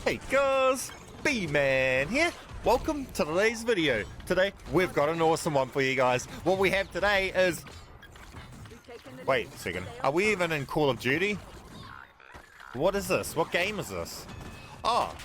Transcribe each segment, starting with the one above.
Hey guys, B-Man here. Welcome to today's video. Today we've got an awesome one for you guys. What we have today is... Wait a second, are we even in Call of Duty? What is this? What game is this? Oh,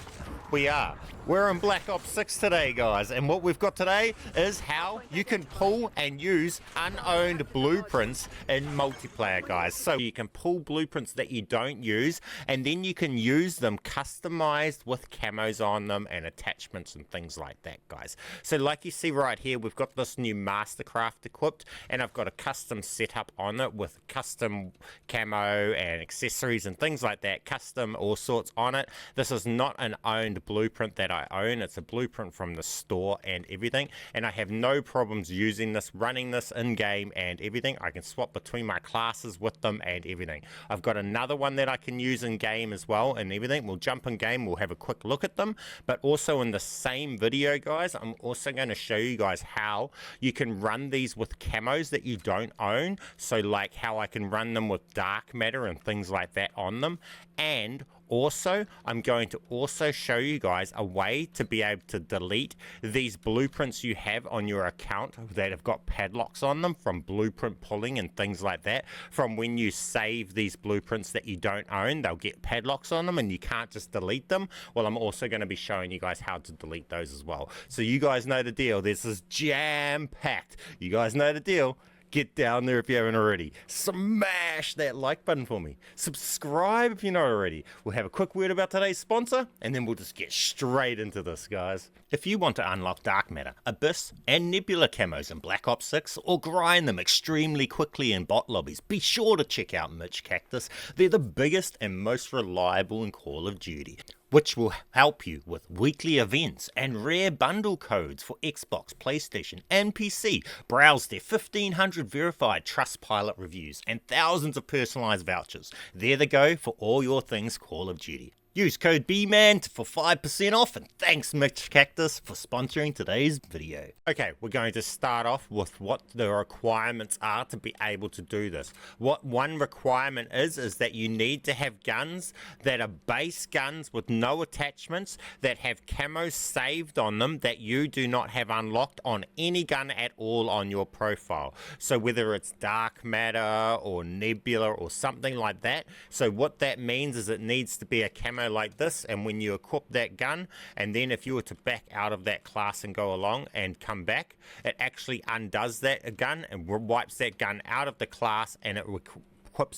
we are. We're in Black Ops 6 today, guys, and what we've got today is how you can pull and use unowned blueprints in multiplayer, guys. So you can pull blueprints that you don't use, and then you can use them customized with camos on them and attachments and things like that, guys. So like you see right here, we've got this new mastercraft equipped, and I've got a custom setup on it with custom camo and accessories and things like that, custom all sorts on it. This is not an owned blueprint that I own. It's a blueprint from the store and everything, and I have no problems using this, running this in game and everything. I can swap between my classes with them and everything. I've got another one that I can use in game as well and everything. We'll jump in game, we'll have a quick look at them, but also in the same video, guys, I'm also going to show you guys how you can run these with camos that you don't own. So like how I can run them with dark matter and things like that on them, and also, I'm going to also show you guys a way to be able to delete these blueprints you have on your account that have got padlocks on them from blueprint pulling and things like that. From when you save these blueprints that you don't own, they'll get padlocks on them and you can't just delete them. Well, I'm also going to be showing you guys how to delete those as well. So you guys know the deal. This is jam-packed. You guys know the deal. Get down there if you haven't already. Smash that like button for me. Subscribe if you're not already. We'll have a quick word about today's sponsor, and then we'll just get straight into this, guys. If you want to unlock Dark Matter, Abyss, and Nebula camos in Black Ops 6, or grind them extremely quickly in bot lobbies, be sure to check out MitchCactus. They're the biggest and most reliable in Call of Duty, which will help you with weekly events and rare bundle codes for Xbox, PlayStation, and PC. Browse their 1,500 verified Trustpilot reviews and thousands of personalized vouchers. They're the go for all your things Call of Duty. Use code BMAN for 5% off, and thanks MitchCactus for sponsoring today's video. Okay, we're going to start off with what the requirements are to be able to do this. What one requirement is that you need to have guns that are base guns with no attachments, that have camos saved on them that you do not have unlocked on any gun at all on your profile. So whether it's Dark Matter or Nebula or something like that. So what that means is it needs to be a camo like this, and when you equip that gun, and then if you were to back out of that class and go along and come back, it actually undoes that gun and wipes that gun out of the class, and it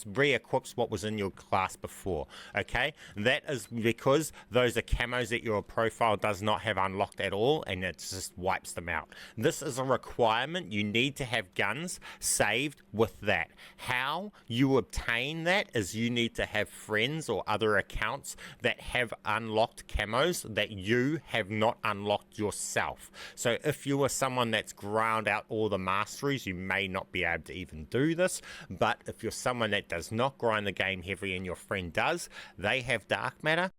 re-equips what was in your class before. Okay, that is because those are camos that your profile does not have unlocked at all, and it just wipes them out. This is a requirement. You need to have guns saved with that. How you obtain that is you need to have friends or other accounts that have unlocked camos that you have not unlocked yourself. So if you are someone that's ground out all the masteries, you may not be able to even do this, but if you're someone that does not grind the game heavy and your friend does, they have Dark Matter.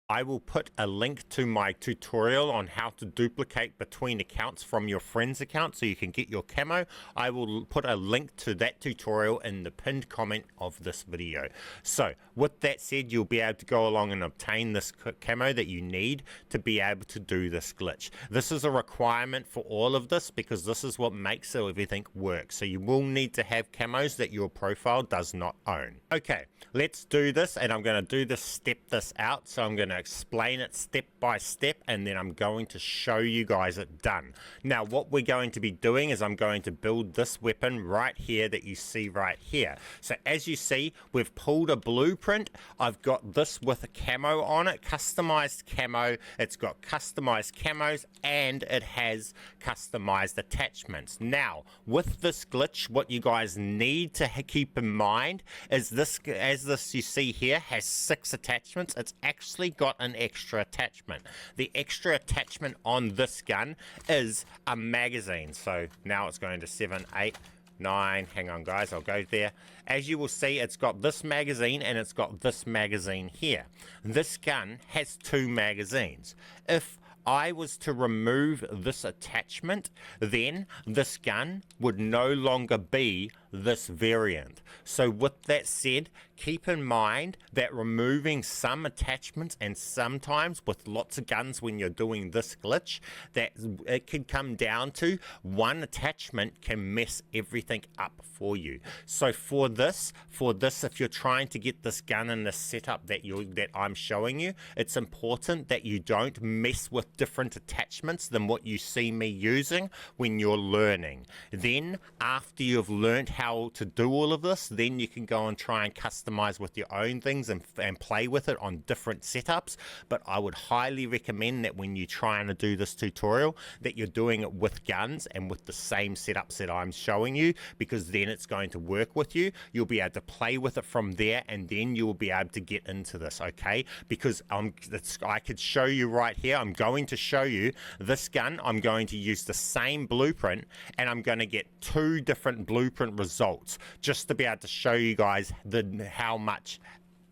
I will put a link to my tutorial on how to duplicate between accounts from your friend's account so you can get your camo. I will put a link to that tutorial in the pinned comment of this video. So with that said, you'll be able to go along and obtain this camo that you need to be able to do this glitch. This is a requirement for all of this because this is what makes everything work. So you will need to have camos that your profile does not own. Okay, let's do this, and I'm going to step this out. So I'm going to explain it step by step, and then I'm going to show you guys it done. Now what we're going to be doing is I'm going to build this weapon right here that you see right here. So as you see, we've pulled a blueprint. I've got this with a camo on it, customized camo. It's got customized camos and it has customized attachments. Now with this glitch, what you guys need to keep in mind is this, as this you see here has 6 attachments. It's actually got an extra attachment. The extra attachment on this gun is a magazine. So now it's going to 7, 8, 9. Hang on guys, I'll go there. As you will see, it's got this magazine and it's got this magazine here. This gun has 2 magazines. If I was to remove this attachment, then this gun would no longer be this variant. So with that said, keep in mind that removing some attachments, and sometimes with lots of guns when you're doing this glitch, that it can come down to one attachment can mess everything up for you. So for this, if you're trying to get this gun in the setup that I'm showing you, it's important that you don't mess with different attachments than what you see me using when you're learning. Then after you've learned how to do all of this, then you can go and try and customize with your own things and play with it on different setups. But I would highly recommend that when you're trying to do this tutorial, that you're doing it with guns and with the same setups that I'm showing you, because then it's going to work with you. You'll be able to play with it from there, and then you will be able to get into this, okay? Because I could show you right here. I'm going to show you this gun. I'm going to use the same blueprint, and I'm going to get 2 different blueprint results just to be able to show you guys how much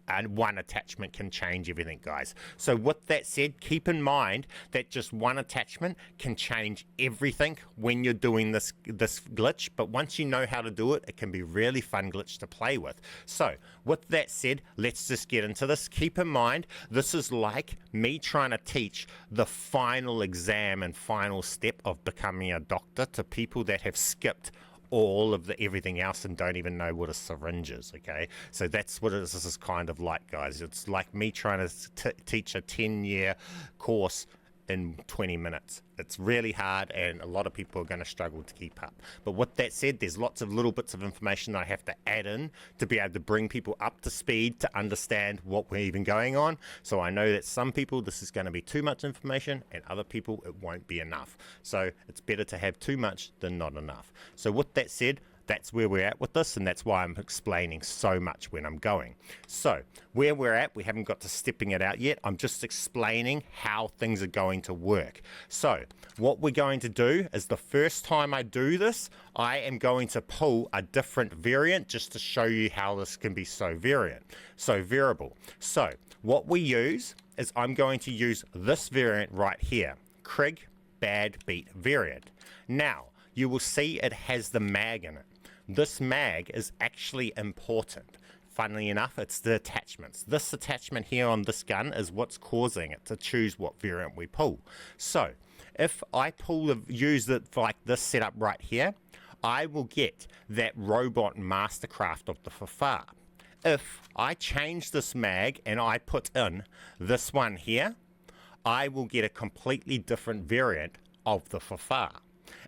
and one attachment can change everything, guys. So with that said, keep in mind that just one attachment can change everything when you're doing this glitch. But once you know how to do it, it can be really fun glitch to play with. So with that said, let's just get into this. Keep in mind, this is like me trying to teach the final exam and final step of becoming a doctor to people that have skipped all of everything else and don't even know what a syringe is, okay? So that's what this is kind of like, guys. It's like me trying to teach a 10-year course in 20 minutes. It's really hard, and a lot of people are going to struggle to keep up. But with that said, there's lots of little bits of information that I have to add in to be able to bring people up to speed to understand what we're even going on. So I know that some people this is going to be too much information, and other people it won't be enough. So it's better to have too much than not enough. So with that said, that's where we're at with this, and that's why I'm explaining so much when I'm going. So where we're at, we haven't got to stepping it out yet. I'm just explaining how things are going to work. So what we're going to do is, the first time I do this, I am going to pull a different variant just to show you how this can be so variable. So what we use is, I'm going to use this variant right here, Krieg Bad Beat variant. Now you will see it has the mag in it. This mag is actually important. Funnily enough, it's the attachments. This attachment here on this gun is what's causing it to choose what variant we pull. So if I use it like this setup right here, I will get that robot mastercraft of the Fafar. If I change this mag and I put in this one here, I will get a completely different variant of the Fafar.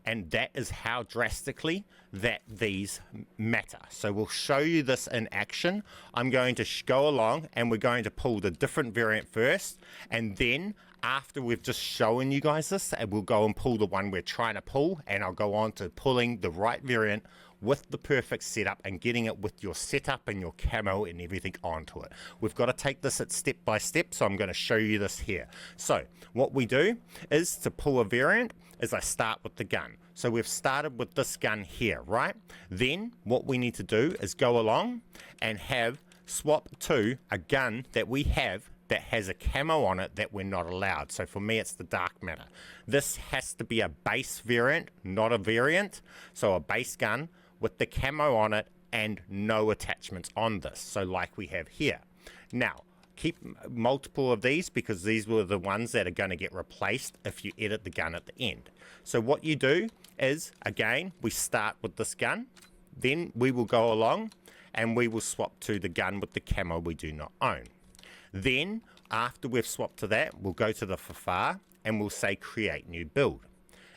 And that is how drastically that these matter. So we'll show you this in action. I'm going to go along, and we're going to pull the different variant first, and then after we've just shown you guys this, and we'll go and pull the one we're trying to pull, and I'll go on to pulling the right variant with the perfect setup and getting it with your setup and your camo and everything onto it. We've got to take this at step by step, so I'm going to show you this here. So what we do is, to pull a variant, is I start with the gun. So we've started with this gun here, right? Then what we need to do is go along and swap to a gun that we have that has a camo on it that we're not allowed. So for me, it's the dark matter. This has to be a base variant, not a variant. So a base gun with the camo on it and no attachments on this. So like we have here. Now, keep multiple of these, because these were the ones that are going to get replaced if you edit the gun at the end. So what you do is, again, we start with this gun, then we will go along and we will swap to the gun with the camo we do not own. Then after we've swapped to that, we'll go to the Fafar and we'll say create new build.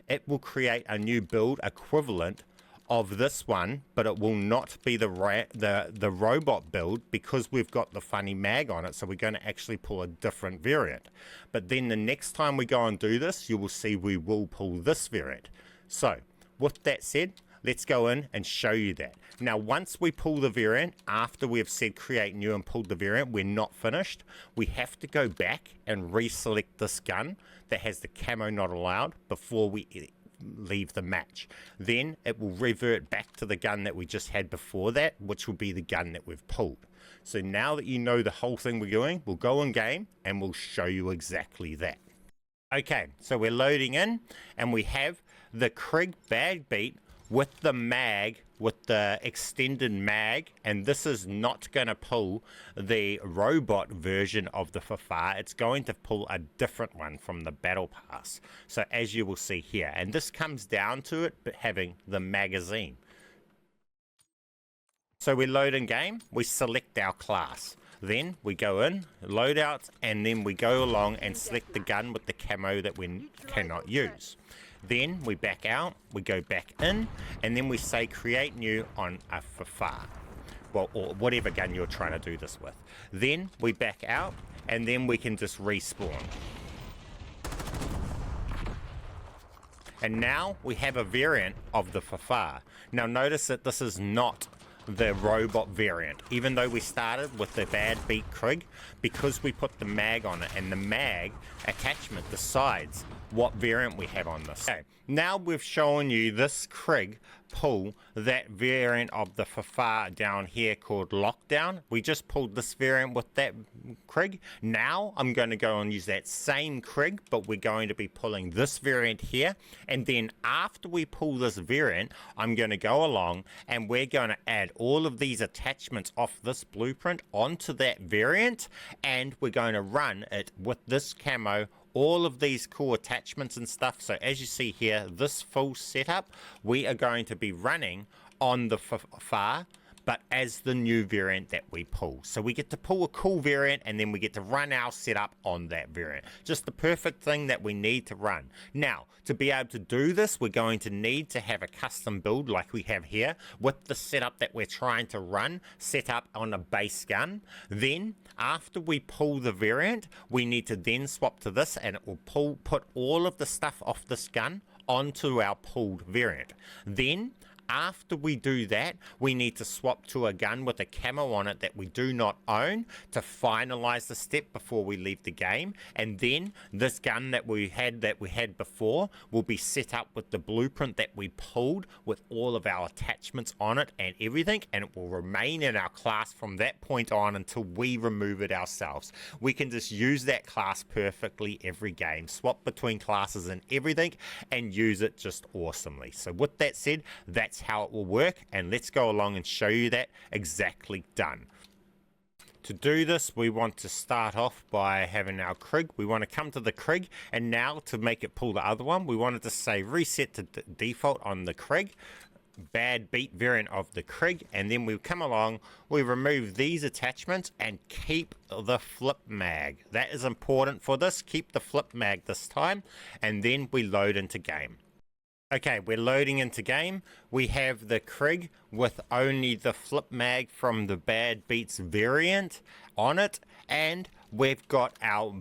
It will create a new build equivalent of this one, but it will not be the robot build, because we've got the funny mag on it. So we're going to actually pull a different variant. But then the next time we go and do this, you will see we will pull this variant. So with that said, let's go in and show you that. Now, once we pull the variant, after we've said create new and pulled the variant, we're not finished. We have to go back and reselect this gun that has the camo not allowed before we leave the match. Then it will revert back to the gun that we just had before that, which will be the gun that we've pulled. So now that you know the whole thing we're doing, we'll go in game and we'll show you exactly that. Okay, so we're loading in and we have the Krieg Bad Beat with the mag, with the extended mag, and this is not going to pull the robot version of the Fafar. It's going to pull a different one from the battle pass. So as you will see here, and this comes down to it having the magazine. So we load in game, we select our class. Then we go in, loadouts, and then we go along and select the gun with the camo that we cannot use. Then we back out, we go back in, and then we say create new on a Fafar. Well, or whatever gun you're trying to do this with. Then we back out, and then we can just respawn. And now we have a variant of the Fafar. Now notice that this is not the robot variant, even though we started with the bad beat Krig, because we put the mag on it, and the mag attachment decides what variant we have on this. Okay, now we've shown you this Krig pull that variant of the Fafar down here called Lockdown. We just pulled this variant with that Krig. Now I'm going to go and use that same Krig, but we're going to be pulling this variant here, and then after we pull this variant, I'm going to go along and we're going to add all of these attachments off this blueprint onto that variant, and we're going to run it with this camo, all of these cool attachments and stuff. So as you see here, this full setup we are going to be running on the Fafar, but as the new variant that we pull. So we get to pull a cool variant, and then we get to run our setup on that variant. Just the perfect thing that we need to run. Now, to be able to do this, we're going to need to have a custom build like we have here, with the setup that we're trying to run set up on a base gun. Then, after we pull the variant, we need to then swap to this, and it will put all of the stuff off this gun onto our pulled variant. Then, after we do that, we need to swap to a gun with a camo on it that we do not own to finalize the step before we leave the game. And then this gun that we had before will be set up with the blueprint that we pulled with all of our attachments on it and everything, and it will remain in our class from that point on until we remove it ourselves. We can just use that class perfectly every game, swap between classes and everything, and use it just awesomely. So with that said, that's how it will work, and let's go along and show you that exactly done. To do this, we want to start off by having our Krig. We want to come to the Krig, and now to make it pull the other one, we wanted to say reset to default on the Krig, bad beat variant of the Krig, and then we come along, we remove these attachments and keep the flip mag. That is important for this. Keep the flip mag this time, and then we load into game. Okay, we're loading into game. We have the Krig with only the flip mag from the bad beats variant on it, and we've got our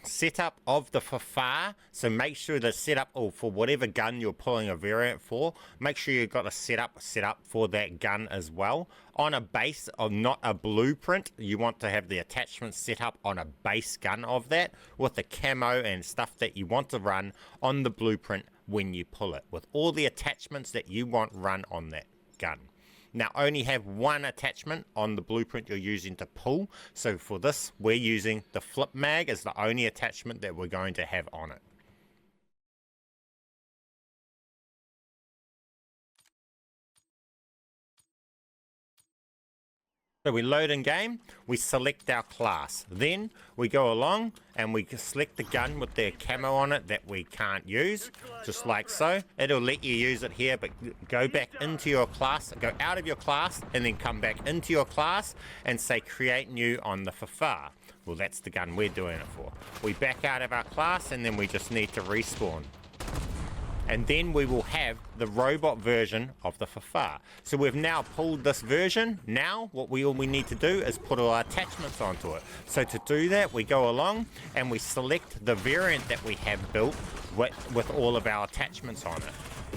setup of the Fafar. So make sure the setup, or for whatever gun you're pulling a variant for, make sure you've got a setup for that gun as well. On a base of not a blueprint, you want to have the attachment set up on a base gun of that with the camo and stuff that you want to run on the blueprint when you pull it, with all the attachments that you want run on that gun. Now only have one attachment on the blueprint you're using to pull, so for this we're using the flip mag as the only attachment that we're going to have on it. So we load in game, we select our class, then we go along and we select the gun with the camo on it that we can't use, just like so. It'll let you use it here, but go back into your class, go out of your class, and then come back into your class and say create new on the Fafar. Well, that's the gun we're doing it for. We back out of our class, and then we just need to respawn. And then we will have the robot version of the Fafar. So we've now pulled this version. Now all we need to do is put our attachments onto it. So to do that, we go along and we select the variant that we have built with all of our attachments on it.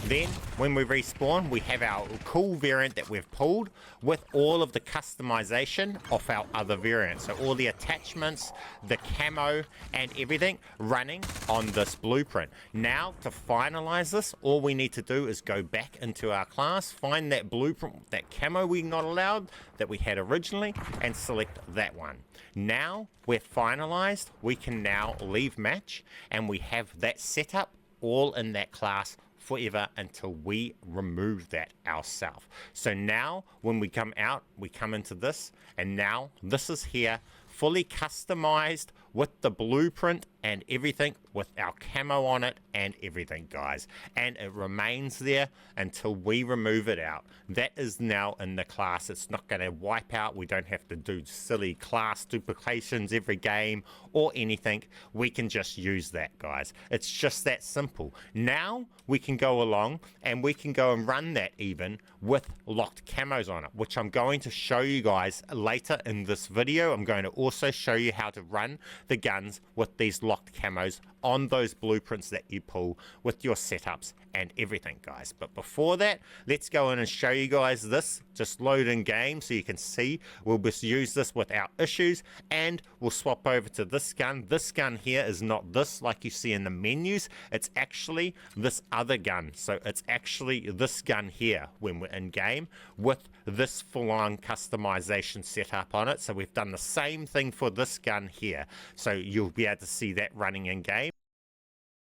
Then when we respawn, we have our cool variant that we've pulled with all of the customization of our other variants. So all the attachments, the camo and everything running on this blueprint. Now to finalize this, all we need to do is go back into our class, find that blueprint, that camo we're not allowed that we had originally, and select that one. Now we're finalized, we can now leave match, and we have that setup all in that class forever until we remove that ourselves. So now when we come out, we come into this, and now this is here fully customized with the blueprint and everything, with our camo on it and everything, guys, and it remains there until we remove it out. That is now in the class. It's not going to wipe out. We don't have to do silly class duplications every game or anything. We can just use that, guys. It's just that simple. Now we can go along and we can go and run that even with locked camos on it, which I'm going to show you guys later in this video. I'm going to also show you how to run the guns with these locked camos on those blueprints that you pull with your setups and everything, guys. But before that, let's go in and show you guys this. Just load in game so you can see. We'll just use this without issues, and we'll swap over to this gun. This gun here is not this like you see in the menus. It's actually this other gun. So it's actually this gun here when we're in game with this full-on customization setup on it. So we've done the same thing for this gun here. So you'll be able to see that running in game.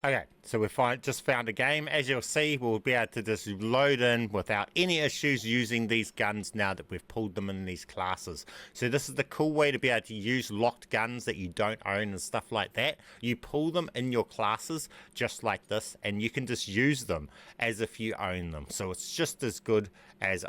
Okay, so we just found a game. As you'll see, we'll be able to just load in without any issues using these guns now that we've pulled them in these classes. So this is the cool way to be able to use locked guns that you don't own and stuff like that. You pull them in your classes just like this, and you can just use them as if you own them. So it's just as good as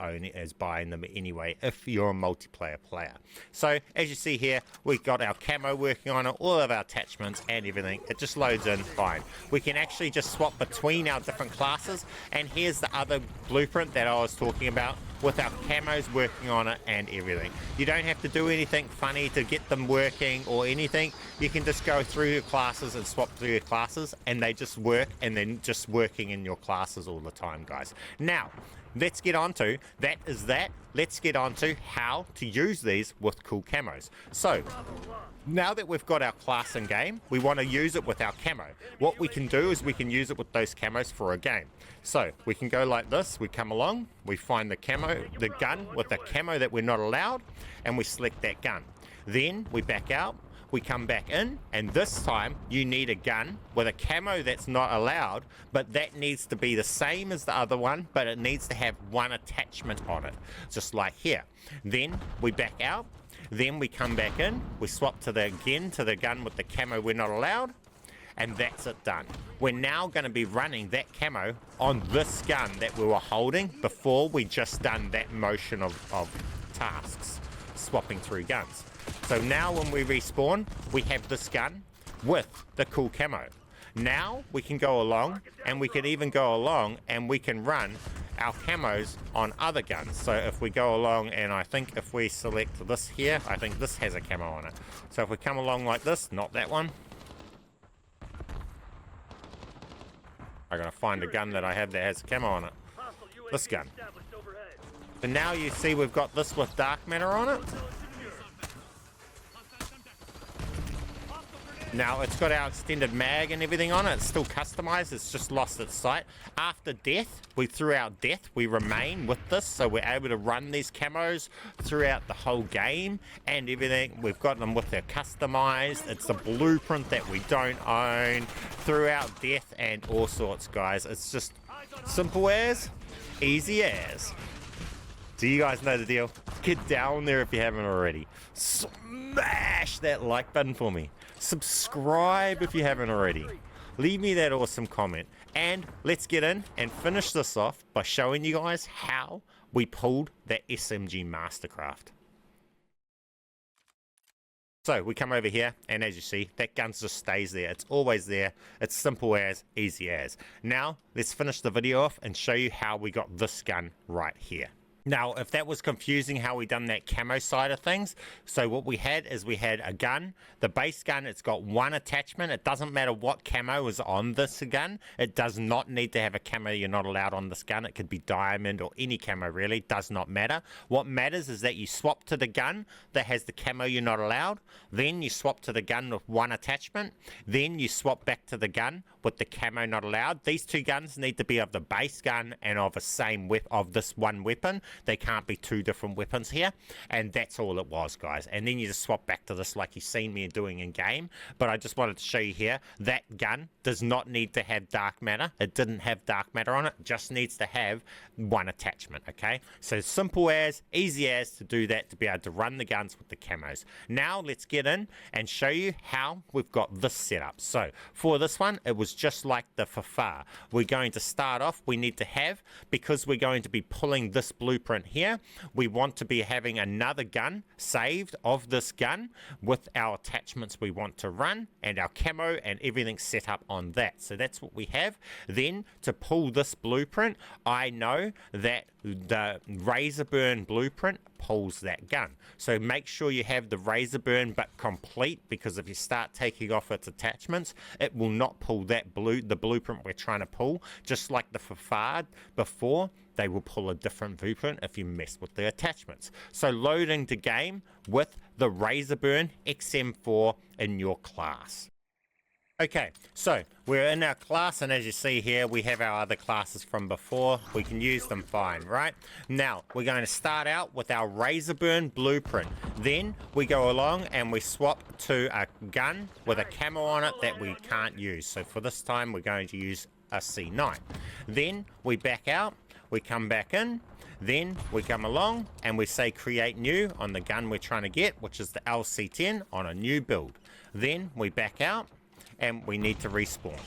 buying them anyway if you're a multiplayer player. So as you see here, we've got our camo working on it, all of our attachments and everything. It just loads in fine. We can actually just swap between our different classes, and here's the other blueprint that I was talking about with our camos working on it and everything. You don't have to do anything funny to get them working or anything. You can just go through your classes and swap through your classes, and they just work, and then just working in your classes all the time, guys. Now let's get on to let's get on to how to use these with cool camos. So now that we've got our class in game, we want to use it with our camo. What we can do is we can use it with those camos for a game. So we can go like this. We come along, we find the gun with the camo that we're not allowed, and we select that gun. Then we back out, we come back in, and this time you need a gun with a camo that's not allowed, but that needs to be the same as the other one, but it needs to have one attachment on it, just like here. Then we back out, then we come back in, we swap to the gun with the camo we're not allowed, and that's it done. We're now going to be running that camo on this gun that we were holding before we just done that motion of tasks, swapping through guns. So now when we respawn, we have this gun with the cool camo. Now we can go along, and we can even go along and we can run our camos on other guns. So if we go along, and I think if we select this here, I think this has a camo on it. So if we come along like this, not that one. I'm going to find a gun that I have that has a camo on it. This gun. So now you see we've got this with dark matter on it. Now it's got our extended mag and everything on it. It's still customized. It's just lost its sight. After death, throughout death, we remain with this, so we're able to run these camos throughout the whole game and everything. We've got them with their customized. It's a blueprint that we don't own throughout death and all sorts, guys. It's just simple as, easy as. Do you guys know the deal? Get down there if you haven't already. Smash that like button for me. Subscribe if you haven't already. Leave me that awesome comment. And let's get in and finish this off by showing you guys how we pulled that SMG mastercraft. So we come over here, and as you see, that gun just stays there. It's always there. It's simple as, easy as. Now let's finish the video off and show you how we got this gun right here. Now, if that was confusing how we done that camo side of things, so what we had is we had a gun, the base gun, it's got one attachment. It doesn't matter what camo is on this gun. It does not need to have a camo you're not allowed on this gun. It could be diamond or any camo really, does not matter. What matters is that you swap to the gun that has the camo you're not allowed, then you swap to the gun with one attachment, then you swap back to the gun with the camo not allowed. These two guns need to be of the base gun and of the same of this one weapon. They can't be two different weapons here, and that's all it was, guys. And then you just swap back to this like you've seen me doing in game. But I just wanted to show you here, that gun does not need to have dark matter. It didn't have dark matter on it, just needs to have one attachment, okay? So simple as, easy as to do that, to be able to run the guns with the camos. Now let's get in and show you how we've got this set up. So for this one, it was just like the Fafa. We're going to start off, we need to have, because we're going to be pulling this blueprint here, we want to be having another gun saved of this gun with our attachments we want to run and our camo and everything set up on that. So that's what we have. Then to pull this blueprint, I know that the razor burn blueprint pulls that gun. So make sure you have the razor burn but complete, because if you start taking off its attachments, it will not pull that the blueprint we're trying to pull. Just like the Fafard before, they will pull a different blueprint if you mess with the attachments. So loading the game with the razor burn XM4 in your class. Okay, so we're in our class, and as you see here, we have our other classes from before. We can use them fine, right? Now, we're going to start out with our razor burn blueprint. Then we go along and we swap to a gun with a camo on it that we can't use. So for this time, we're going to use a C9. Then we back out, we come back in, then we come along and we say create new on the gun we're trying to get, which is the LC10 on a new build. Then we back out, and we need to respawn.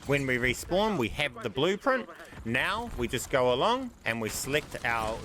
When we respawn, we have the blueprint. Now we just go along and we select our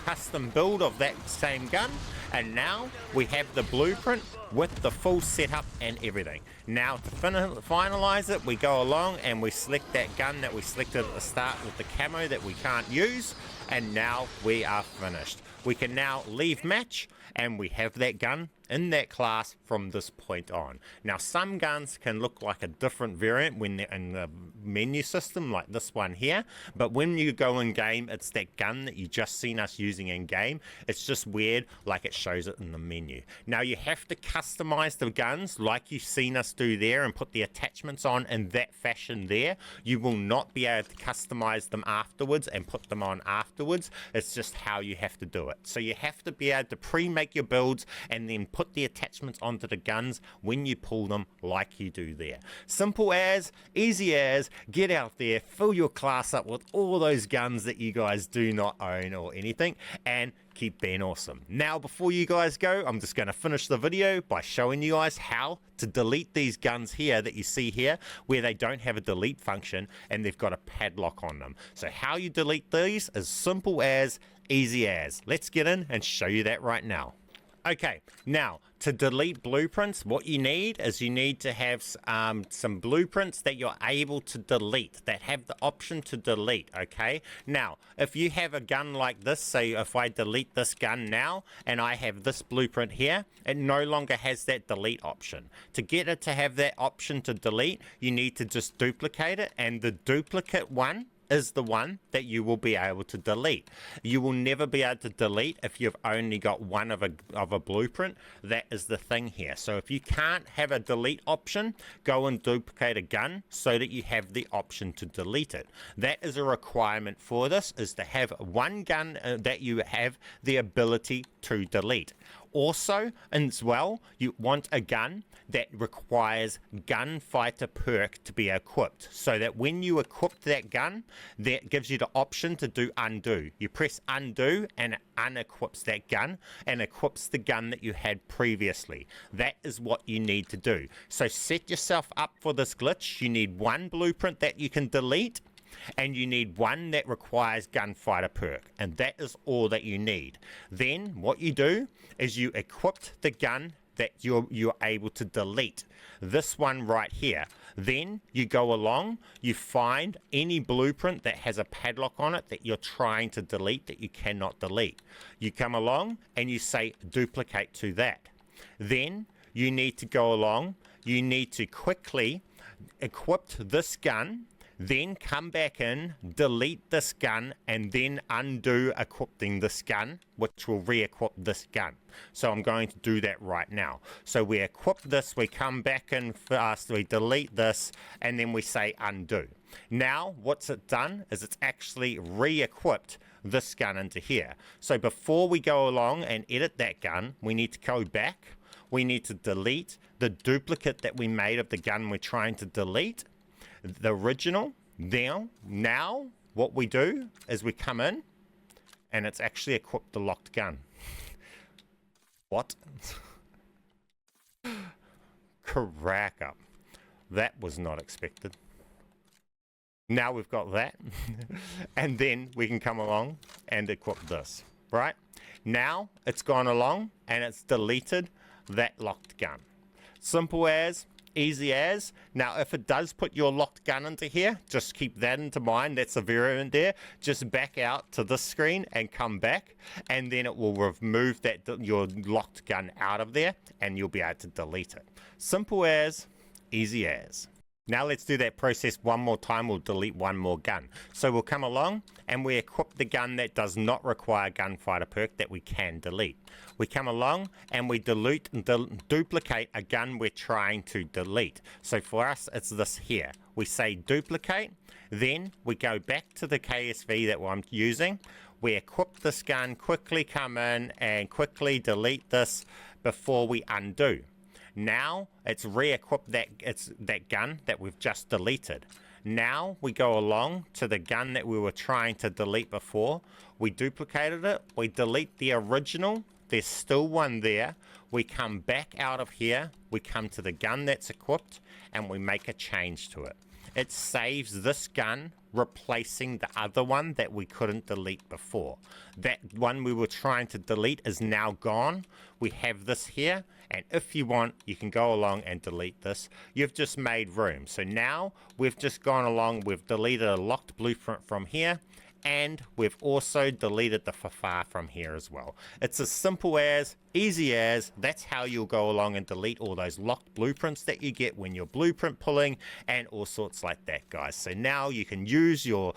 custom build of that same gun, and now we have the blueprint with the full setup and everything. Now to finalize it, we go along and we select that gun that we selected at the start with the camo that we can't use, and now we are finished. We can now leave match, and we have that gun in that class from this point on. Now some guns can look like a different variant when they're in the menu system, like this one here, but when you go in game, it's that gun that you just seen us using in game. It's just weird like it shows it in the menu. Now you have to customize the guns like you've seen us do there and put the attachments on in that fashion there. You will not be able to customize them afterwards and put them on afterwards. It's just how you have to do it. So you have to be able to pre-make your builds and then put the attachments onto the guns when you pull them like you do there. Simple as, easy as, get out there, fill your class up with all those guns that you guys do not own or anything, and keep being awesome. Now before you guys go, I'm just going to finish the video by showing you guys how to delete these guns here that you see here, where they don't have a delete function and they've got a padlock on them. So how you delete these is simple as, easy as. Let's get in and show you that right now. Okay, now to delete blueprints, what you need is you need to have some blueprints that you're able to delete, that have the option to delete, okay? Now, if you have a gun like this, say if I delete this gun now and I have this blueprint here, it no longer has that delete option. To get it to have that option to delete, you need to just duplicate it, and the duplicate one is the one that you will be able to delete. You will never be able to delete if you've only got one of a blueprint. That is the thing here. So if you can't have a delete option, go and duplicate a gun so that you have the option to delete it. That is a requirement for this, is to have one gun that you have the ability to delete. Also, as well, you want a gun that requires gunfighter perk to be equipped, so that when you equip that gun, that gives you the option to do undo. You press undo and it unequips that gun and equips the gun that you had previously. That is what you need to do. So set yourself up for this glitch. You need one blueprint that you can delete, and you need one that requires gunfighter perk, and that is all that you need. Then what you do is you equip the gun that you're able to delete, this one right here. Then you go along, you find any blueprint that has a padlock on it that you're trying to delete that you cannot delete. You come along and you say duplicate to that. Then you need to go along, you need to quickly equip this gun. then come back in, delete this gun, and then undo equipping this gun, which will re-equip this gun. So I'm going to do that right now. So we equip this, we come back in fast, we delete this, and then we say undo. Now, what's it done is it's actually re-equipped this gun into here. So before we go along and edit that gun, we need to go back. We need to delete the duplicate that we made of the gun we're trying to delete, the original. Now what we do is we come in and it's actually equipped the locked gun. What? Crack up. That was not expected. Now we've got that. And then we can come along and equip this, right? Now it's gone along and it's deleted that locked gun. Simple as, easy as. Now if it does put your locked gun into here, just keep that into mind. That's a variant there. Just back out to this screen and come back, and then it will remove that your locked gun out of there and you'll be able to delete it. Simple as, easy as. Now let's do that process one more time. We'll delete one more gun. So we'll come along and we equip the gun that does not require gunfighter perk that we can delete. We come along and we duplicate a gun we're trying to delete. So for us, it's this here. We say duplicate, then we go back to the KSV that I'm using. We equip this gun, quickly come in and quickly delete this before we undo. Now it's re-equipped that gun that we've just deleted. Now we go along to the gun that we were trying to delete before. We duplicated it. We delete the original. There's still one there. We come back out of here. We come to the gun that's equipped and we make a change to it. It saves this gun, replacing the other one that we couldn't delete before. That one we were trying to delete is now gone. We have this here, and if you want, you can go along and delete this. You've just made room. So now we've just gone along, we've deleted a locked blueprint from here, and we've also deleted the FAFA from here as well. It's as simple as, easy as. That's how you'll go along and delete all those locked blueprints that you get when you're blueprint pulling and all sorts like that, guys. So now you can use your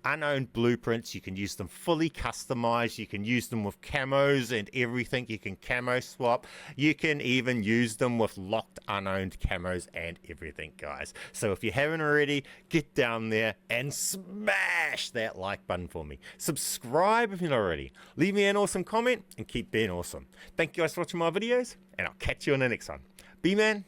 unowned blueprints. You can use them fully customized. You can use them with camos and everything. You can camo swap. You can even use them with locked unowned camos and everything, guys. So if you haven't already, get down there and smash that like button for me. Subscribe if you're not already. Leave me an awesome comment and keep being awesome. Thank you guys for watching my videos, and I'll catch you on the next one. B-Man.